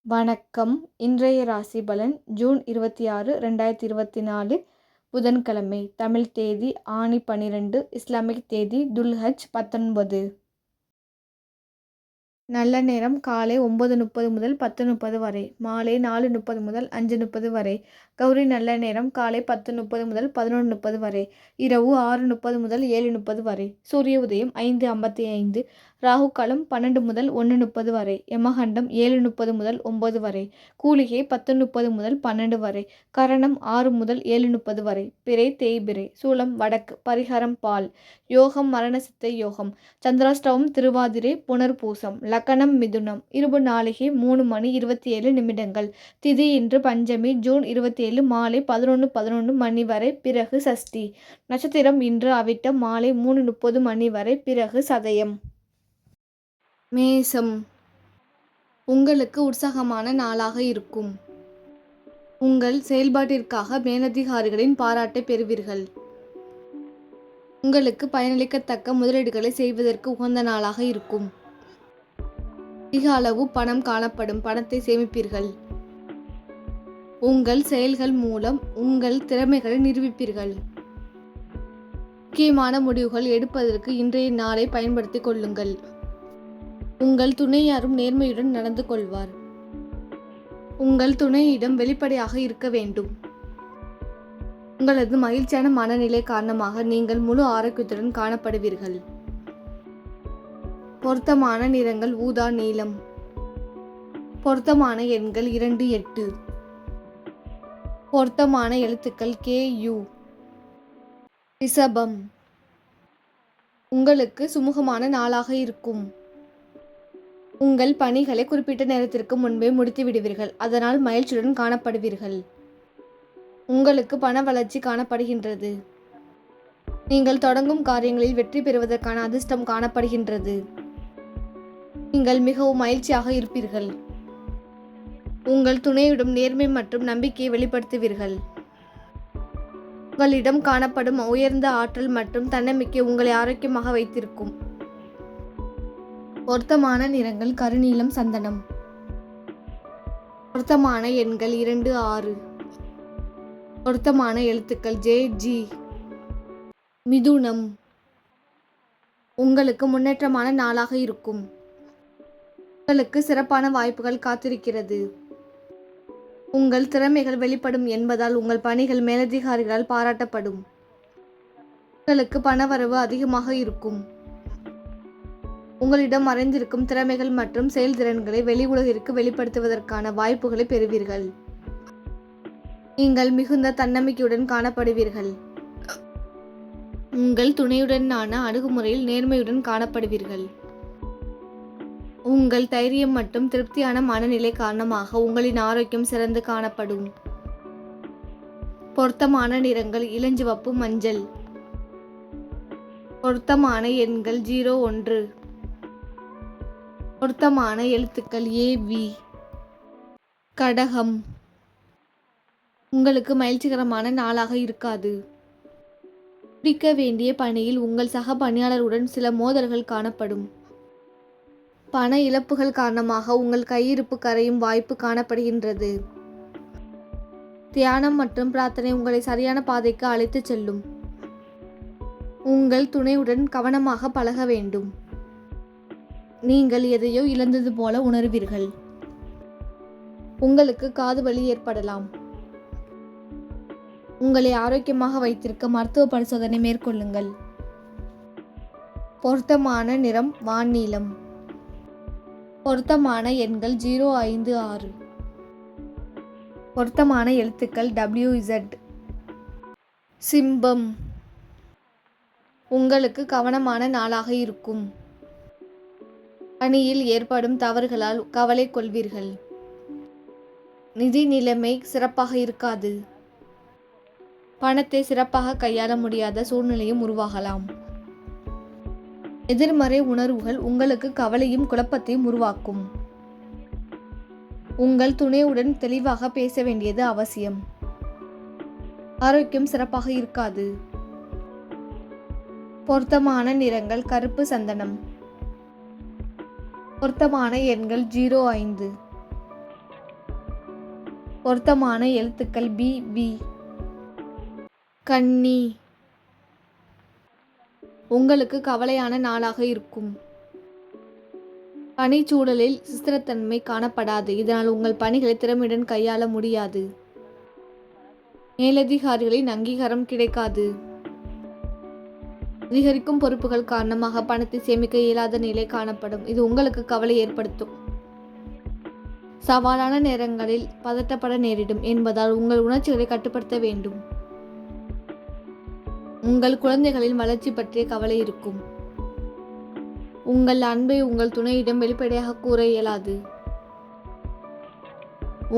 வணக்கம். இன்றைய ராசி பலன் ஜூன் 26, 2024 புதன்கிழமை. தமிழ் தேதி ஆனி 12, இஸ்லாமிக் தேதி துல்ஹஜ் 19. நல்ல நேரம் காலை 9:30 முதல் 10:30 வரை, மாலை 4:30 முதல் 5:30 வரை. கௌரி நல்ல நேரம் காலை 10:30 முதல் 11:30 வரை, இரவு 6:30 முதல் 7:30 வரை. சூரிய உதயம் 5:55, ராகு காலம் 12 முதல் 1:30 வரை, யமகண்டம் 7:30 முதல் 9 வரை, கூலிகை 10:30 முதல் 12 வரை, கரணம் 6 முதல் 7:30 வரை. பிறை தேய்பிறை, சூலம் வடக்கு, பரிகாரம் பால். யோகம் மரணசித்த யோகம். சந்திராஷ்டமம் திருவாதிரை புனர்பூசம். லக்னம் மிதுனம். இருபு நாளிகை 3:27. திதி இன்று பஞ்சமி ஜூன் 27 மாலை 11:11 மணி வரை, பிறகு சஷ்டி. நட்சத்திரம் இன்று அவிட்டம் மாலை 3:30 மணி வரை, பிறகு சதயம். மேசம். உங்களுக்கு உற்சாகமான நாளாக இருக்கும். உங்கள் செயல்பாட்டிற்காக மேலதிகாரிகளின் பாராட்டை பெறுவீர்கள். உங்களுக்கு பயனளிக்கத்தக்க முதலீடுகளை செய்வதற்கு உகந்த நாளாக இருக்கும். அதிக அளவு பணம் காணப்படும். பணத்தை சேமிப்பீர்கள். உங்கள் செயல்கள் மூலம் உங்கள் திறமைகளை நிரூபிப்பீர்கள். முக்கியமான முடிவுகள் எடுப்பதற்கு இன்றைய நாளை பயன்படுத்திக் கொள்ளுங்கள். உங்கள் துணையாரும் நேர்மையுடன் நடந்து கொள்வார். உங்கள் துணையிடம் வெளிப்படையாக இருக்க வேண்டும். உங்களது மகிழ்ச்சியான மனநிலை காரணமாக நீங்கள் முழு ஆரோக்கியத்துடன் காணப்படுவீர்கள். பொருத்தமான நிறங்கள் ஊதா, நீலம். பொருத்தமான எண்கள் 2, 8. பொருத்தமான எழுத்துக்கள் KU. ரிஷபம். உங்களுக்கு சுமூகமான நாளாக இருக்கும். உங்கள் பணிகளை குறிப்பிட்ட நேரத்திற்கு முன்பே முடித்து விடுவீர்கள். அதனால் மகிழ்ச்சியுடன் காணப்படுவீர்கள். உங்களுக்கு பண வளர்ச்சி காணப்படுகின்றது. நீங்கள் தொடங்கும் காரியங்களில் வெற்றி பெறுவதற்கான அதிர்ஷ்டம் காணப்படுகின்றது. நீங்கள் மிகவும் மகிழ்ச்சியாக இருப்பீர்கள். உங்கள் துணையிடம் நேர்மை மற்றும் நம்பிக்கையை வெளிப்படுத்துவீர்கள். உங்களிடம் காணப்படும் உயர்ந்த ஆற்றல் மற்றும் தன்னம்பிக்கை உங்களை ஆரோக்கியமாக வைத்திருக்கும். பொருத்தமான நிறங்கள் கருநீலம், சந்தனம். பொருத்தமான எண்கள் 2, 6. பொருத்தமான எழுத்துக்கள் JG. மிதுனம். உங்களுக்கு முன்னேற்றமான நாளாக இருக்கும். உங்களுக்கு சிறப்பான வாய்ப்புகள் காத்திருக்கிறது. உங்கள் திறமைகள் வெளிப்படும் என்பதால் உங்கள் பணிகள் மேலதிகாரிகளால் பாராட்டப்படும். உங்களுக்கு பணவரவு அதிகமாக இருக்கும். உங்களிடம் மறைந்திருக்கும் திறமைகள் மற்றும் செயல்திறன்களை வெளி உலகிற்கு வெளிப்படுத்துவதற்கான வாய்ப்புகளை பெறுவீர்கள். நீங்கள் மிகுந்த தன்னம்பிக்கையுடன் காணப்படுவீர்கள். உங்கள் துணையுடனான அணுகுமுறையில் நேர்மையுடன் காணப்படுவீர்கள். உங்கள் தைரியம் மற்றும் திருப்தியான மனநிலை காரணமாக உங்களின் ஆரோக்கியம் சிறந்து காணப்படும். பொருத்தமான நிறங்கள் இளஞ்சிவப்பு, மஞ்சள். பொருத்தமான எண்கள் 0, 1. பொருத்தமான எழுத்துக்கள் AV. கடகம். உங்களுக்கு மகிழ்ச்சிகரமான நாளாக இருக்காது. முடிக்க வேண்டிய பணியில் உங்கள் சக பணியாளருடன் சில மோதல்கள் காணப்படும். பண இழப்புகள் காரணமாக உங்கள் கையிருப்பு கரையும் வாய்ப்பு காணப்படுகின்றது. தியானம் மற்றும் பிரார்த்தனை உங்களை சரியான பாதைக்கு அழைத்துச் செல்லும். உங்கள் துணையுடன் கவனமாக பழக வேண்டும். நீங்கள் எதையோ இழந்தது போல உணர்வீர்கள். உங்களுக்கு காது வலி ஏற்படலாம். உங்களை ஆரோக்கியமாக வைத்திருக்க மருத்துவ பரிசோதனை மேற்கொள்ளுங்கள். பொருத்தமான நிறம் வான்நீலம். பொருத்தமான எண்கள் 0, 5, 6. பொருத்தமான எழுத்துக்கள் WZ. சிம்பம். உங்களுக்கு கவனமான நாளாக இருக்கும். பணியில் ஏற்படும் தவறுகளால் கவலை கொள்வீர்கள். நிதி நிலைமை சிறப்பாக இருக்காது. பணத்தை சிறப்பாக கையாள முடியாத சூழ்நிலையும் உருவாகலாம். எதிர்மறை உணர்வுகள் உங்களுக்கு கவலையும் குழப்பத்தையும் உருவாக்கும். உங்கள் துணையுடன் தெளிவாக பேச வேண்டியது அவசியம். ஆரோக்கியம் சிறப்பாக இருக்காது. பொருத்தமான நிறங்கள் கருப்பு, சந்தனம். பொருத்தமான எண்கள் 0, 5. பொருத்தமான எழுத்துக்கள் பி, வி. கன்னி. உங்களுக்கு கவலையான நாளாக இருக்கும். பணிச்சூழலில் சிஸ்திரத்தன்மை காணப்படாது. இதனால் உங்கள் பணிகளை திறமையுடன் கையாள முடியாது. மேலதிகாரிகளின் அங்கீகாரம் கிடைக்காது. அதிகரிக்கும் பொறுப்புகள் காரணமாக பணத்தை சேமிக்க இயலாத நிலை காணப்படும். இது உங்களுக்கு கவலை ஏற்படுத்தும். சவாலான நேரங்களில் பதட்டப்பட நேரிடும் என்பதால் உங்கள் உணர்ச்சிகளை கட்டுப்படுத்த வேண்டும். உங்கள் குழந்தைகளின் வளர்ச்சி பற்றிய கவலை இருக்கும். உங்கள் அன்பை உங்கள் துணையிடம் வெளிப்படையாக கூற இயலாது.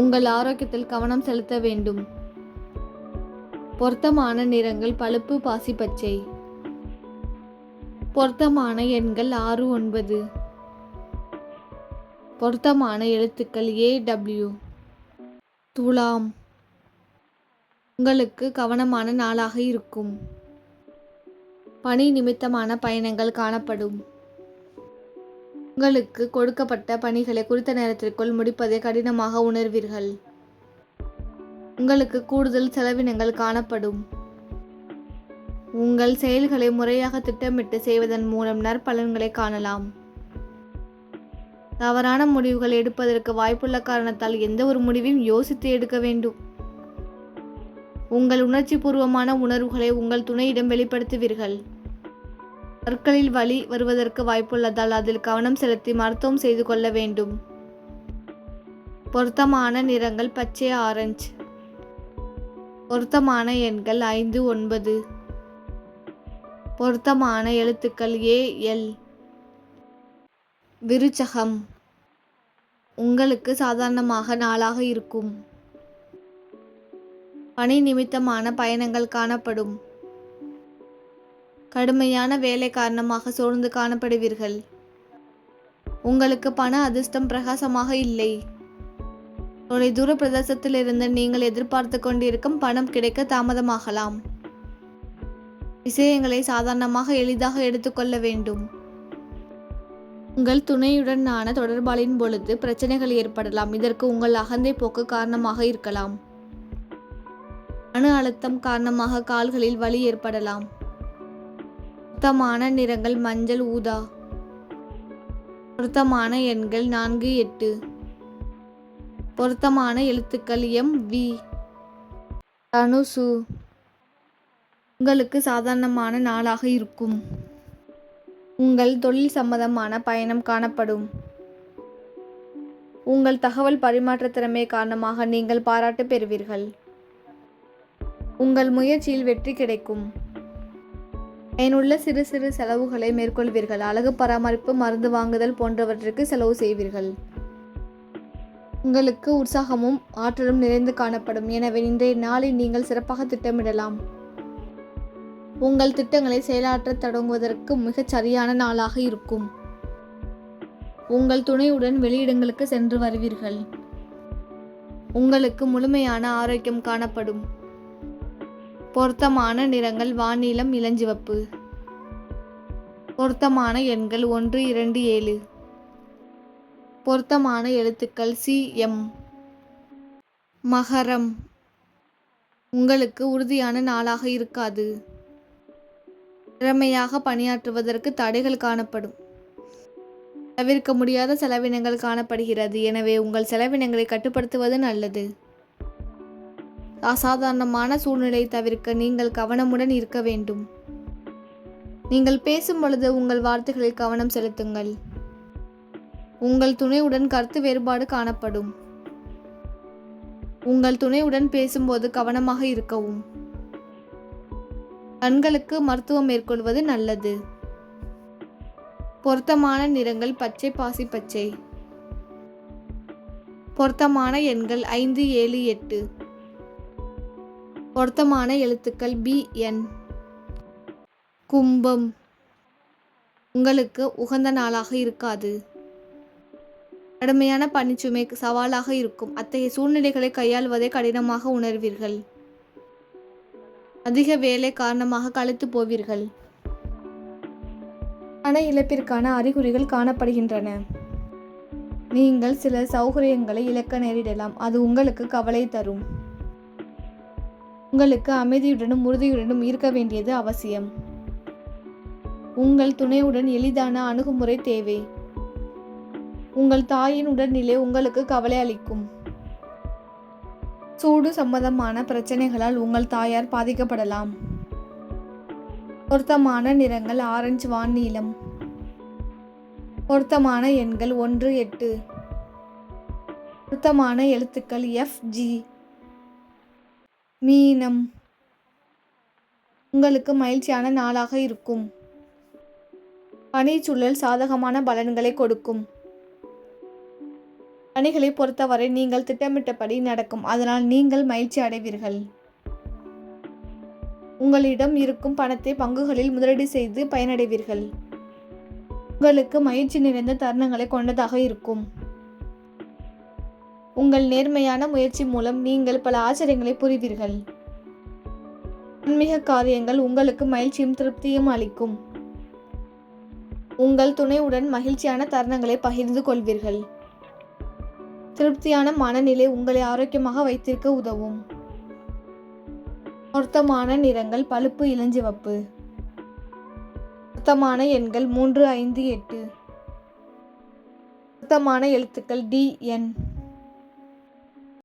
உங்கள் ஆரோக்கியத்தில் கவனம் செலுத்த வேண்டும். பொருத்தமான நிறங்கள் பழுப்பு, பாசி பச்சை. பொருத்தமான எண்கள் 6, 9. பொருத்தமான எழுத்துக்கள் ஏ, டபிள்யூ. துலாம். உங்களுக்கு கவனமான நாளாக இருக்கும். பணி நிமித்தமான பயணங்கள் காணப்படும். உங்களுக்கு கொடுக்கப்பட்ட பணிகளை குறித்த நேரத்திற்குள் முடிப்பதை கடினமாக உணர்வீர்கள். உங்களுக்கு கூடுதல் செலவினங்கள் காணப்படும். உங்கள் செயல்களை முறையாக திட்டமிட்டு செய்வதன் மூலம் நற்பலன்களை காணலாம். தவறான முடிவுகள் எடுப்பதற்கு வாய்ப்புள்ள காரணத்தால் எந்த ஒரு முடிவையும் யோசித்து எடுக்க வேண்டும். உங்கள் உணர்ச்சி பூர்வமான உணர்வுகளை உங்கள் துணையிடம் வெளிப்படுத்துவீர்கள். பற்களில் வலி வருவதற்கு வாய்ப்புள்ளதால் அதில் கவனம் செலுத்தி மருத்துவம் செய்து கொள்ள வேண்டும். பொருத்தமான நிறங்கள் பச்சை, ஆரஞ்சு. பொருத்தமான எண்கள் 5, 9. பொருத்தமான எழுத்துக்கள் ஏ, எல். விருச்சகம். உங்களுக்கு சாதாரணமாக நாளாக இருக்கும். பணி நிமித்தமான பயணங்கள் காணப்படும். கடுமையான வேலை காரணமாக சோர்ந்து காணப்படுவீர்கள். உங்களுக்கு பண அதிர்ஷ்டம் பிரகாசமாக இல்லை. தொலைதூர பிரதேசத்திலிருந்து நீங்கள் எதிர்பார்த்து கொண்டிருக்கும் பணம் கிடைக்க தாமதமாகலாம். விஷயங்களை சாதாரணமாக எளிதாக எடுத்துக்கொள்ள வேண்டும். உங்கள் துணையுடனான தொடர்பாளின் பொழுது பிரச்சனைகள் ஏற்படலாம். இதற்கு உங்கள் அகந்தை போக்கு காரணமாக இருக்கலாம். மன அழுத்தம் காரணமாக கால்களில் வலி ஏற்படலாம். பொருத்தமான நிறங்கள் மஞ்சள், ஊதா. பொருத்தமான எண்கள் 4, 8. பொருத்தமான எழுத்துக்கள் எம், வி. தனுசு. உங்களுக்கு சாதாரணமான நாளாக இருக்கும். உங்கள் தொழில் சம்பந்தமான பயணம் காணப்படும். உங்கள் தகவல் பரிமாற்ற திறமை காரணமாக நீங்கள் பாராட்டு பெறுவீர்கள். உங்கள் முயற்சியில் வெற்றி கிடைக்கும். பயனுள்ள சிறு சிறு செலவுகளை மேற்கொள்வீர்கள். அழகு பராமரிப்பு, மருந்து வாங்குதல் போன்றவற்றிற்கு செலவு செய்வீர்கள். உங்களுக்கு உற்சாகமும் ஆற்றலும் நிறைந்து காணப்படும். எனவே இன்றைய நாளை நீங்கள் சிறப்பாக திட்டமிடலாம். உங்கள் திட்டங்களை செயலாற்ற தொடங்குவதற்கு மிகச் சரியான நாளாக இருக்கும். உங்கள் துணையுடன் வெளியிடங்களுக்கு சென்று வருவீர்கள். உங்களுக்கு முழுமையான ஆரோக்கியம் காணப்படும். பொருத்தமான நிறங்கள் வானிலம், இளஞ்சிவப்பு. பொருத்தமான எண்கள் 1, 2, 7. பொருத்தமான எழுத்துக்கள் சி, எம். மகரம். உங்களுக்கு உறுதியான நாளாக இருக்காது. திறமையாக பணியாற்றுவதற்கு தடைகள் காணப்படும். தவிர்க்க முடியாத செலவினங்கள் காணப்படுகிறது. எனவே உங்கள் செலவினங்களை கட்டுப்படுத்துவது நல்லது. அசாதாரணமான சூழ்நிலையை தவிர்க்க நீங்கள் கவனமுடன் இருக்க வேண்டும். நீங்கள் பேசும் பொழுது உங்கள் வார்த்தைகளில் கவனம் செலுத்துங்கள். உங்கள் துணையுடன் கருத்து வேறுபாடு காணப்படும். உங்கள் துணையுடன் பேசும்போது கவனமாக இருக்கவும். கண்களுக்கு மருத்துவம் மேற்கொள்வது நல்லது. பொருத்தமான நிறங்கள் பச்சை, பாசி பச்சை. பொருத்தமான எண்கள் 5, 7, 8. பொருத்தமான எழுத்துக்கள் பி, என். கும்பம். உங்களுக்கு உகந்த நாளாக இருக்காது. கடுமையான பணிச்சுமை சவாலாக இருக்கும். அத்தகைய சூழ்நிலைகளை கையாள்வதை கடினமாக உணர்வீர்கள். அதிக வேலை காரணமாக களைத்து போவீர்கள். பண இழப்பிற்கான அறிகுறிகள் காணப்படுகின்றன. நீங்கள் சில சௌகரியங்களை இழக்க நேரிடலாம். அது உங்களுக்கு கவலை தரும். உங்களுக்கு அமைதியுடனும் உறுதியுடனும் இருக்க வேண்டியது அவசியம். உங்கள் துணையுடன் எளிதான அணுகுமுறை தேவை. உங்கள் தாயின் உடல்நிலை உங்களுக்கு கவலை அளிக்கும். சூடு சம்பந்தமான பிரச்சனைகளால் உங்கள் தாயார் பாதிக்கப்படலாம். பொருத்தமான நிறங்கள் ஆரஞ்சு வான்-நீலம். பொருத்தமான எண்கள் 1, 8. பொருத்தமான எழுத்துக்கள் FG. மீனம். உங்களுக்கு மகிழ்ச்சியான நாளாக இருக்கும். பணிச்சூழல் சாதகமான பலன்களை கொடுக்கும். பணிகளை பொறுத்தவரை நீங்கள் திட்டமிட்டபடி நடக்கும். அதனால் நீங்கள் மகிழ்ச்சி அடைவீர்கள். உங்களிடம் இருக்கும் பணத்தை பங்குகளில் முதலீடு செய்து பயனடைவீர்கள். உங்களுக்கு மகிழ்ச்சி நிறைந்த தருணங்களை கொண்டதாக இருக்கும். உங்கள் நேர்மையான முயற்சி மூலம் நீங்கள் பல ஆச்சரியங்களை புரிவீர்கள். ஆன்மீக காரியங்கள் உங்களுக்கு மகிழ்ச்சியும் திருப்தியும் அளிக்கும். உங்கள் துணையுடன் மகிழ்ச்சியான தருணங்களை பகிர்ந்து கொள்வீர்கள். திருப்தியான மனநிலை உங்களை ஆரோக்கியமாக வைத்திருக்க உதவும். பொருத்தமான நிறங்கள் பழுப்பு இளஞ்சிவப்பு. பொருத்தமான எண்கள் 3, 5, 8. பொருத்தமான எழுத்துக்கள் DN.